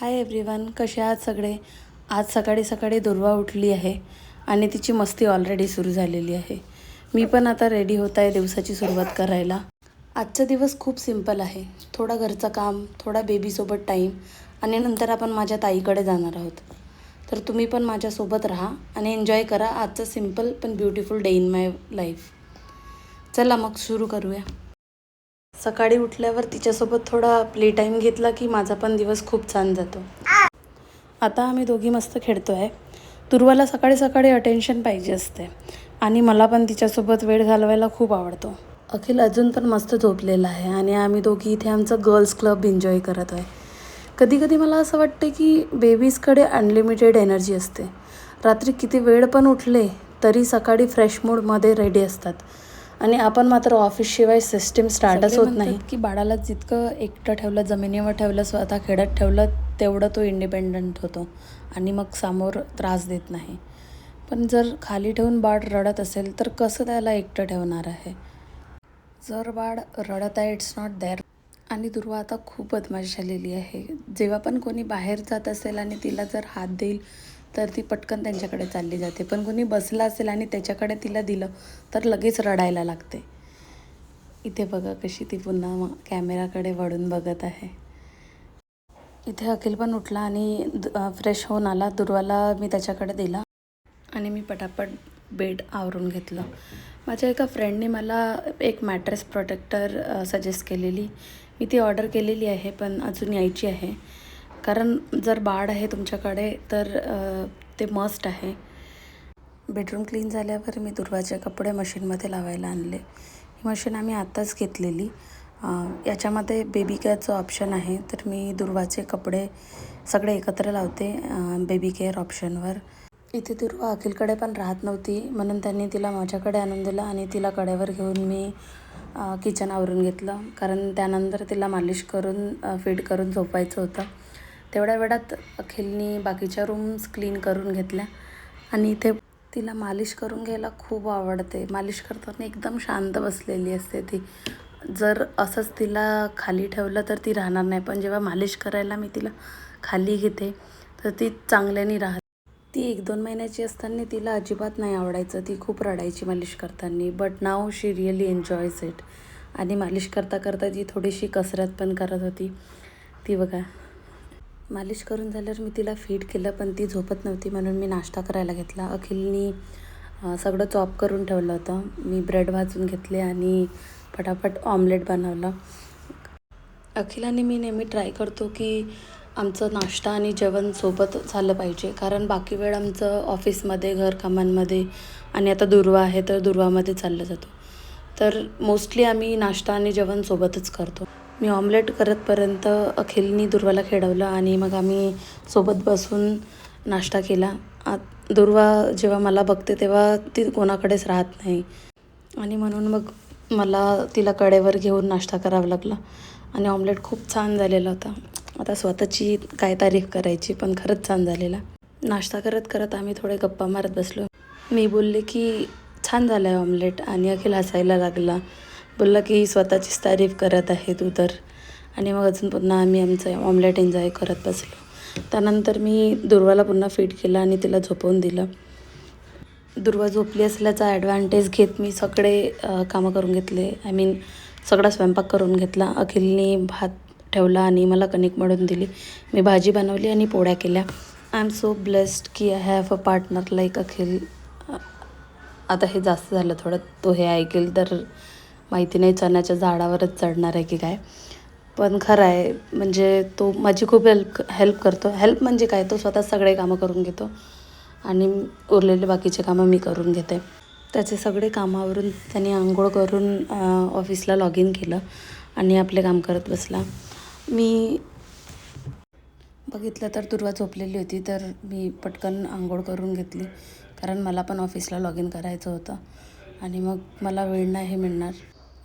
Hi everyone, कसे आहात सगळे. आज सकाळी सकाळी दुर्वा उठली आहे आणि तिची मस्ती ऑलरेडी सुरू झालेली आहे. मी पण आता रेडी होत आहे दिवसाची सुरुवात करायला. आजचा दिवस खूप सिंपल आहे. थोडा घरचं काम, थोडा बेबीसोबत टाईम आणि नंतर आपण माझ्या ताईकडे जाणार आहोत. तर तुम्ही पण माझ्यासोबत राहा आणि एन्जॉय करा आजचं सिंपल पण beautiful day in my life. चला मग सुरू करूया. सकाळी उठल्यावर तिच्यासोबत थोडा प्ले टाईम घेतला की माझा पण दिवस खूप छान जातो. आता आम्ही दोघी मस्त खेळतो आहे. दुर्वाला सकाळी सकाळी अटेन्शन पाहिजे असते आणि मला पण तिच्यासोबत वेळ घालवायला खूप आवडतो. अखिल अजून पण मस्त झोपलेला आहे आणि आम्ही दोघी इथे आमचं गर्ल्स क्लब एन्जॉय करत आहे. कधी कधी मला असं वाटते की बेबीजकडे अनलिमिटेड एनर्जी असते. रात्री किती वेळ पण उठले तरी सकाळी फ्रेश मूडमध्ये रेडी असतात आणि आपण मात्र ऑफिसशिवाय सिस्टीम स्टार्टच होत नाही. की बाळाला जितकं एकटं ठेवलं, जमिनीवर ठेवलं, स्वतः खेळत ठेवलं तेवढं तो इंडिपेंडंट होतो आणि मग समोर त्रास देत नाही. पण जर खाली ठेवून बाळ रडत असेल तर कसं त्याला एकटं ठेवणार आहे. जर बाळ रडत आहे इट्स नॉट देअर. आणि दुर्वा आता खूप बदमाश झालेली आहे. जेव्हा पण कोणी बाहेर जात असेल आणि तिला जर हात देईल तर ती पटकन त्यांच्याकडे चालली जाते. पण कोणी बसलं असेल आणि त्याच्याकडे तिला दिलं तर लगेच रडायला लागते. इथे बघा कशी ती पुन्हा कॅमेराकडे वळून बघत आहे. इथे अखिल पण उठला आणि फ्रेश होऊन आला. दुर्वाला मी त्याच्याकडे दिला आणि मी पटापट बेड आवरून घेतलं. माझ्या एका फ्रेंडने मला एक मॅट्रेस प्रोटेक्टर सजेस्ट केलेली. मी ती ऑर्डर केलेली आहे पण अजून यायची आहे. कारण जर बाळ आहे तुमच्याकडे तर ते मस्ट आहे. बेडरूम क्लीन झाल्यावर मी दुर्वाचे कपडे मशीनमध्ये लावायला आणले. ही मशीन आम्ही आत्ताच घेतलेली. याच्यामध्ये बेबी केअरचं ऑप्शन आहे तर मी दुर्वाचे कपडे सगळे एकत्र लावते बेबी केअर ऑप्शनवर. इथे दुर्वा अखिलकडे पण राहत नव्हती म्हणून त्यांनी तिला माझ्याकडे आणून दिलं आणि तिला कड्यावर घेऊन मी किचन आवरून घेतलं. कारण त्यानंतर तिला मालिश करून फीड करून झोपायचं होतं. तेवढ्या वेळात अखिलनी बाकीच्या रूम्स क्लीन करून घेतल्या आणि इथे तिला मालिश करून घ्यायला खूप आवडते. मालिश करताना एकदम शांत बसलेली असते ती. जर असंच तिला खाली ठेवलं तर ती राहणार नाही. पण जेव्हा मालिश करायला मी तिला खाली घेते तर ती चांगल्याने राहते. ती 1-2 महिन्याची असताना तिला अजिबात नाही आवडायचं. ती खूप रडायची मालिश करताना. But now she really enjoys it. आणि मालिश करता करता ती थोडीशी कसरत पण करत होती. ती बघा. मालिश करून झाल्यावर मी तिला फीड केलं पण ती झोपत नव्हती म्हणून मी नाश्ता करायला घेतला. अखिलनी सगळं चॉप करून ठेवलं होतं. मी ब्रेड भाजून घेतले आणि फटाफट ऑमलेट बनवलं. अखिल आणि मी नेहमी ट्राय करतो की आमचं नाश्ता आणि जेवण सोबत झालं पाहिजे. कारण बाकी वेळ आमचं ऑफिसमध्ये, घरकामांमध्ये आणि आता दुर्वा आहे तर दुर्वामध्ये चाललं जातो. तर मोस्टली आम्ही नाश्ता आणि जेवण सोबतच करतो. मी ऑमलेट करतपर्यंत अखिलनी दुर्वाला खेळवलं आणि मग आम्ही सोबत बसून नाश्ता केला. दुर्वा जेव्हा मला बघते तेव्हा ती कोणाकडेच राहत नाही आणि म्हणून मग मला तिला कडेवर घेऊन नाश्ता करावा लागला आणि ऑमलेट खूप छान झालेला होता. आता स्वतःची काय तारीफ करायची पण खरंच छान झालेला. नाश्ता करत करत आम्ही थोडे गप्पा मारत बसलो. मी बोलले की छान झालं आहे ऑमलेट आणि अखिल हसायला लागला. बोलला की स्वतःचीच तारीफ करत आहे तू तर. आणि मग अजून पुन्हा आम्ही आमचं ऑमलेट एन्जॉय करत बसलो. त्यानंतर मी दुर्वाला पुन्हा फीड केलं आणि तिला झोपवून दिलं. दुर्वा झोपली असल्याचा ॲडव्हान्टेज घेत मी सगळे कामं करून घेतले. सगळा स्वयंपाक करून घेतला. अखिलने भात ठेवला आणि मला कणिक मळून दिली. मी भाजी बनवली आणि पोळ्या केल्या. आय एम सो ब्लेस्ड की I have a partner like Akhil. आता हे जास्त झालं थोडं. तो हे ऐकेल तर माहिती नाही चण्याच्या झाडावरच चढणार आहे की काय. पण खरं आहे म्हणजे तो माझी खूप हेल्प करतो. हेल्प म्हणजे काय, तो स्वतः सगळे कामं करून घेतो आणि उरलेले बाकीचे कामं मी करून घेते. त्याचे सगळे कामावरून त्याने आंघोळ करून ऑफिसला लॉग इन केलं आणि आपले काम करत बसला. मी बघितलं तर दुर्वा झोपलेली होती तर मी पटकन आंघोळ करून घेतली. कारण मला पण ऑफिसला लॉग इन करायचं होतं आणि मग मला वेळ नाही मिळणार.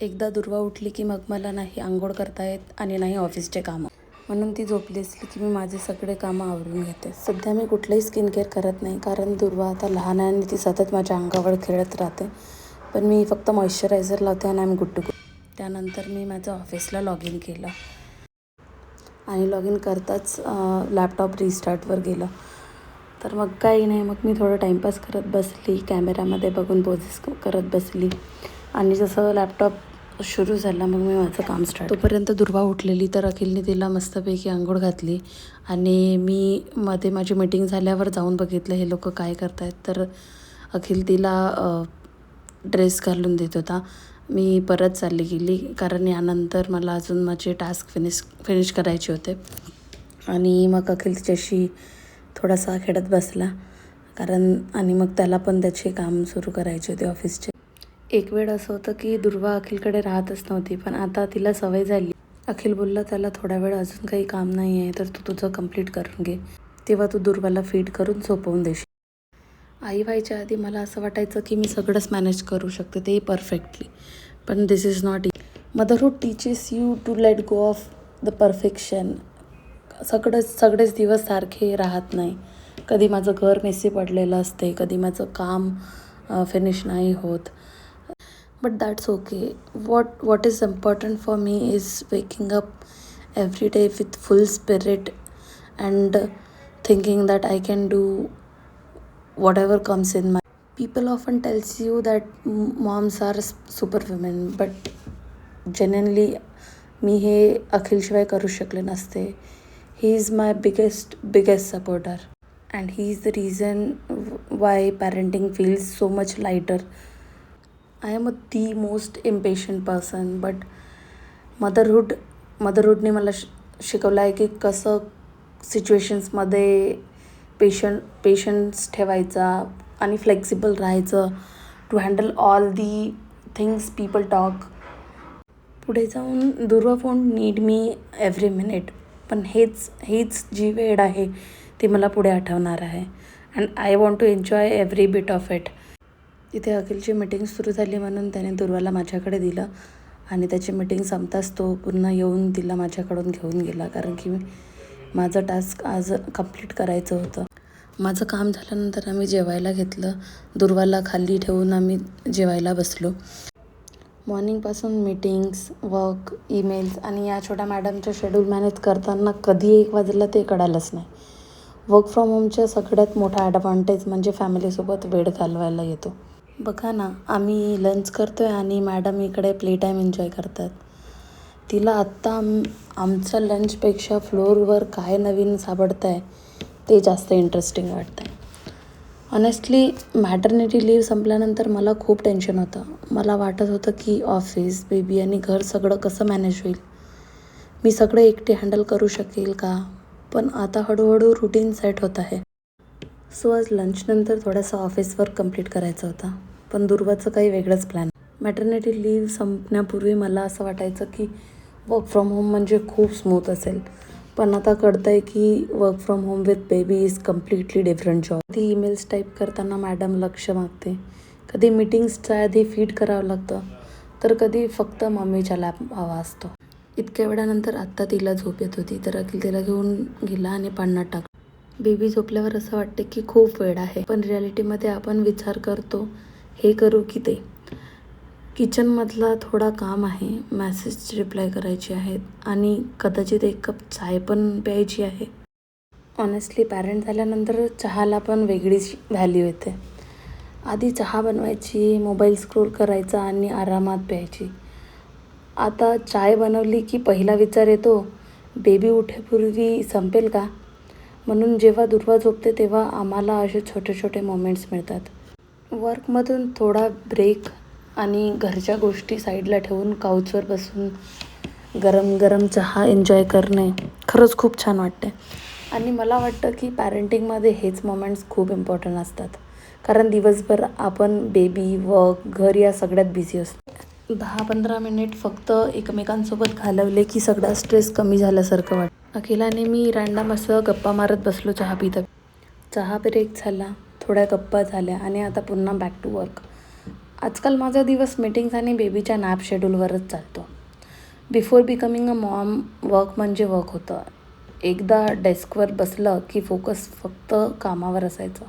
एकदा दुर्वा उठली की मग मला नाही आंघोळ करता येत आणि नाही ऑफिसचे कामं. म्हणून ती झोपली असली की मी माझे सगळे कामं आवरून घेते. सध्या मी कुठलंही स्किन केअर करत नाही कारण दुर्वा आता लहान आहे आणि ती सतत माझ्या अंगावर खेळत राहते. पण मी फक्त मॉइश्चरायझर लावते आणि I am good to go. त्यानंतर मी माझं ऑफिसला लॉग इन केलं. आणि लॉग इन करताच लॅपटॉप रिस्टार्टवर गेलं. तर मग काही नाही, मग मी थोडं टाईमपास करत बसली, कॅमेऱ्यामध्ये बघून पोजेस करत बसली आणि जसं लॅपटॉप सुरू झाला मग मी माझं काम स्टार्ट. तोपर्यंत दुर्वा उठलेली, तर अखिलने तिला मस्तपैकी आंघोळ घातली आणि मी मध्ये माझी मीटिंग झाल्यावर जाऊन बघितलं हे लोक काय करत आहेत. तर अखिल तिला ड्रेस घालून देत होता. मी परत चालली गेली कारण यानंतर मला अजून माझे टास्क फिनिश करायचे होते. आणि मग अखिल तिच्याशी थोडासा खेळत बसला आणि मग त्याला पण त्याचे काम सुरू करायचे होते ऑफिसचे. एक वेळ असं होतं की दुर्वा अखिलकडे राहतच नव्हती, पण आता तिला सवय झाली. अखिल बोलला त्याला थोडा वेळ अजून काही काम नाही आहे तर तू तुझं कंप्लीट करून घे, तेव्हा तू दुर्वाला फीड करून झोपवून देशील. आई व्हायच्या आधी मला असं वाटायचं की मी सगळंच मॅनेज करू शकते, तेही परफेक्टली, पण this is not it. Motherhood teaches you to let go of the perfection. सगळेच दिवस सारखे राहत नाही. कधी माझं घर मेसी पडलेलं असते, कधी माझं काम फिनिश नाही होत. But that's okay. What is important for me is waking up every day with full spirit and thinking that I can do whatever comes in my. People often tells you that moms are superwomen, but genuinely मी हे अखिलशिवाय करू शकले नसते. He is my biggest supporter and he is the reason why parenting feels so much lighter. I am the most impatient person, but मदरहूडने मला शिकवलं आहे की कसं सिच्युएशन्समध्ये पेशन्स ठेवायचा आणि फ्लेक्सिबल राहायचं to handle all the things people talk. पुढे जाऊन Durva won't need me every minute, पण हीच जी वेळ आहे ती मला पुढे आठवणार आहे and I want to enjoy every bit of it. तिथे अखिलची मीटिंग सुरू झाली म्हणून त्याने दुर्वाला माझ्याकडे दिलं आणि त्याची मीटिंग संपताच तो पुन्हा येऊन तिला माझ्याकडून घेऊन गेला, कारण की माझं टास्क आज कंप्लीट करायचं होतं. माझं काम झाल्यानंतर आम्ही जेवायला घेतलं. दुर्वाला खाली ठेवून आम्ही जेवायला बसलो. मॉर्निंगपासून मीटिंग्स, वर्क, ईमेल्स आणि या छोट्या मॅडमचं शेड्यूल मॅनेज करताना कधी 1 वाजला ते कळालंच नाही. वर्क फ्रॉम होमच्या सगळ्यात मोठा ॲडव्हान्टेज म्हणजे फॅमिलीसोबत वेळ घालवायला येतो. बघा ना, आम्ही लंच करतो आहे आणि मॅडम इकडे प्ले टाईम एन्जॉय करतात. तिला आत्ता आमच्या लंचपेक्षा फ्लोअरवर काय नवीन सापडतं आहे ते जास्त इंटरेस्टिंग वाटतं आहे. ऑनेस्टली मॅटर्निटी लीव्ह संपल्यानंतर मला खूप टेन्शन होतं. मला वाटत होतं की ऑफिस, बेबी आणि घर सगळं कसं मॅनेज होईल, मी सगळं एकटी हँडल करू शकेल का. पण आता हळूहळू रुटीन सेट होत आहे. सो आज लंचनंतर थोडासा ऑफिस वर्क कंप्लीट करायचा होता, पण दुर्वाचं काही वेगळंच प्लॅन. मॅटर्निटी लीव्ह संपण्यापूर्वी मला असं वाटायचं की वर्क फ्रॉम होम म्हणजे खूप स्मूथ असेल, पण आता कळतं आहे की work from home with baby is completely different job. कधी ईमेल्स टाईप करताना मॅडम लक्ष मागते, कधी मीटिंग्सच्या आधी फीड करावं लागतं, तर कधी फक्त मम्मीच्या लॅप हवा असतो. इतक्या वेळानंतर आत्ता तिला झोप येत होती, तर अखिल तिला घेऊन गेला आणि पाण्यात टाकलं. बेबी झोपल्यावर असं वाटते की खूप वेळ आहे, पण रिॲलिटीमध्ये आपण विचार करतो हे करू की ते. किचनमधला थोडा काम आहे, मॅसेज रिप्लाय करायचे आहेत आणि कदाचित 1 कप चाय पण प्यायची आहे. ऑनेस्टली पॅरेंट झाल्यानंतर चहाला पण वेगळीच व्हॅल्यू येते. आधी चहा बनवायची, मोबाईल स्क्रोल करायचा आणि आरामात प्यायची. आता चाय बनवली की पहिला विचार येतो, बेबी उठेपूर्वी संपेल का. म्हणून जेव्हा दुर्वा झोपते तेव्हा आम्हाला असे छोटे छोटे मोमेंट्स मिळतात. वर्कमधून थोडा ब्रेक आणि घरच्या गोष्टी साईडला ठेवून काउचवर बसून गरम गरम चहा एन्जॉय करणे खरंच खूप छान वाटते. आणि मला वाटतं की पॅरेंटिंगमध्ये हेच मोमेंट्स खूप इम्पॉर्टंट असतात, कारण दिवसभर आपण बेबी, वर्क, घर या सगळ्यात बिझी असतो. 10-15 मिनिट फक्त एकमेकांसोबत घालवले की सगळा स्ट्रेस कमी झाल्यासारखं वाटतं. अखिलाने मी रँडम असं गप्पा मारत बसलो चहा पिता. चहा ब्रेक झाला, थोड्या गप्पा झाल्या आणि आता पुन्हा बॅक टू वर्क. आजकाल माझा दिवस मीटिंग्स आणि बेबीच्या नॅप शेड्यूलवरच चालतो. Before becoming a mom work म्हणजे वर्क होतं. एकदा डेस्कवर बसलं की फोकस फक्त कामावर असायचं.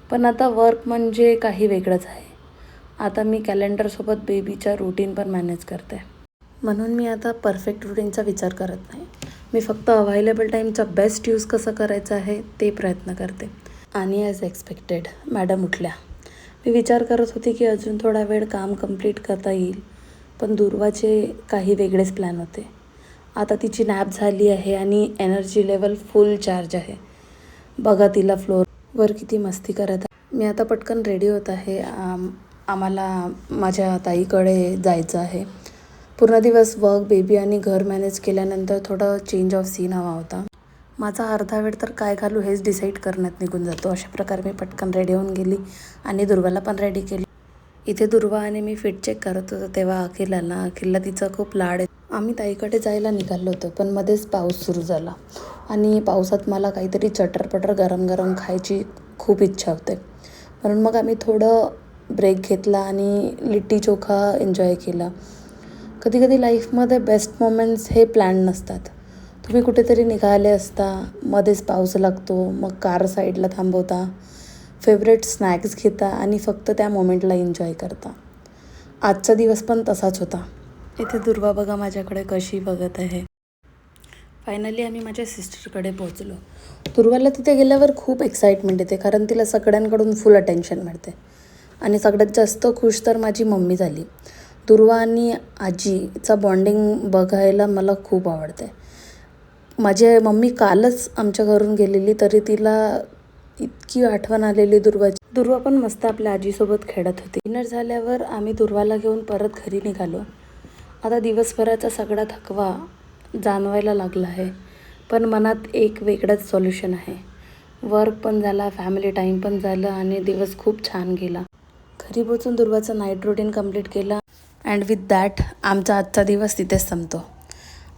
पण आता वर्क म्हणजे काही वेगळंच आहे. आता मी कॅलेंडरसोबत बेबीच्या रुटीन पण मॅनेज करते. म्हणून मी आता परफेक्ट रुटीनचा विचार करत नाही. मी फक्त अवेलेबल टाईमचा बेस्ट यूज कसा करायचा आहे ते प्रयत्न करते. आणि ॲज एक्सपेक्टेड मॅडम उठल्या. मी विचार करत होते की अजून थोडा वेळ काम कंप्लीट करता येईल, पण दुर्वाचे काही वेगळेच प्लॅन होते. आता तिची नॅप झाली आहे आणि एनर्जी लेवल फुल चार्ज आहे. बघा तिला फ्लोअरवर किती मस्ती करत आहे. मी आता पटकन रेडी होत आहे. आम्हाला माझ्या ताईकडे जायचं आहे. पूर्ण दिवस वर्क, बेबी आणि घर मॅनेज केल्यानंतर थोडं चेंज ऑफ सीन हवा होता. माझा अर्धा वेळ तर काय घालू हेच डिसाईड करण्यात निघून जातो. अशा प्रकारे मी पटकन रेडी होऊन गेली आणि दुर्वाला पण रेडी केली. इथे दुर्वा आणि मी फिट चेक करत होतो तेव्हा अखिल आला. अखिलला तिचा खूप लाड आहे. आम्ही ताईकडे जायला निघालो होतो, पण मध्येच पाऊस सुरू झाला आणि पावसात मला काहीतरी चटरपटर गरम गरम खायची खूप इच्छा होते. म्हणून मग आम्ही थोडं ब्रेक घेतला आणि लिट्टी चोखा एन्जॉय केला. कधी कधी लाईफमध्ये बेस्ट मोमेंट्स हे प्लॅन नसतात. तुम्ही कुठेतरी निघाले असता, मध्येच पाऊस लागतो, मग कार साईडला थांबवता, फेवरेट स्नॅक्स घेता आणि फक्त त्या मोमेंटला एन्जॉय करता. आजचा दिवस पण तसाच होता. इथे दुर्वा बघा माझ्याकडे कशी बघत आहे. फायनली आम्ही माझ्या सिस्टरकडे पोहोचलो. दुर्वाला तिथे गेल्यावर खूप एक्साइटमेंट येते, कारण तिला सगळ्यांकडून फुल अटेन्शन मिळते. आणि सगळ्यात जास्त खुश तर माझी मम्मी झाली. दुर्वा आणि आजीचा बॉन्डिंग बघायला मला खूप आवडते. माझी मम्मी कालच आमच्या घरून गेलेली, तरी तिला इतकी आठवण आलेली दुर्वाची. दुर्वा पण मस्त आपल्या आजीसोबत खेळत होती. डिनर झाल्यावर आम्ही दुर्वाला घेऊन परत घरी निघालो. आता दिवसभराचा सगळा थकवा जाणवायला लागला आहे, पण मनात एक वेगळंच सॉल्युशन आहे. वर्क पण झाला, फॅमिली टाईम पण झालं आणि दिवस खूप छान गेला. घरी पोचून दुर्वाचं नाईट रुटीन कंप्लीट केलं अँड विथ दॅट आमचा आजचा दिवस तिथेच संपतो.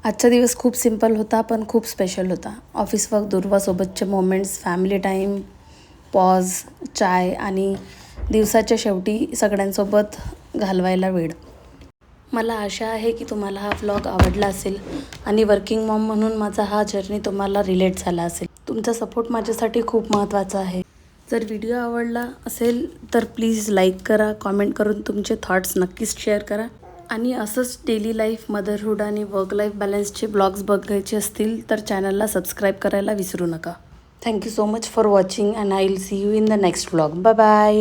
आजचा दिवस खूप सिम्पल होता, पण खूप स्पेशल होता. ऑफिस वर्क, दुर्वासोबतचे मोमेंट्स, फॅमिली टाईम, पॉज, चाय आणि दिवसाच्या शेवटी सगळ्यांसोबत घालवायला वेळ. मला आशा आहे की तुम्हाला हा व्लॉग आवडला असेल आणि वर्किंग मॉम म्हणून माझा हा जर्नी तुम्हाला रिलेट झाला असेल. तुमचा सपोर्ट माझ्यासाठी खूप महत्त्वाचा आहे. जर व्हिडिओ आवडला असेल तर प्लीज लाईक करा, कॉमेंट करून तुमचे थॉट्स नक्कीच शेअर करा. आणि असंच डेली लाईफ, मदरहूड आणि वर्क लाईफ बॅलन्सचे ब्लॉग्स बघायचे असतील तर चॅनलला सबस्क्राईब करायला विसरू नका. Thank you so much for watching and I will see you in the next vlog. Bye bye.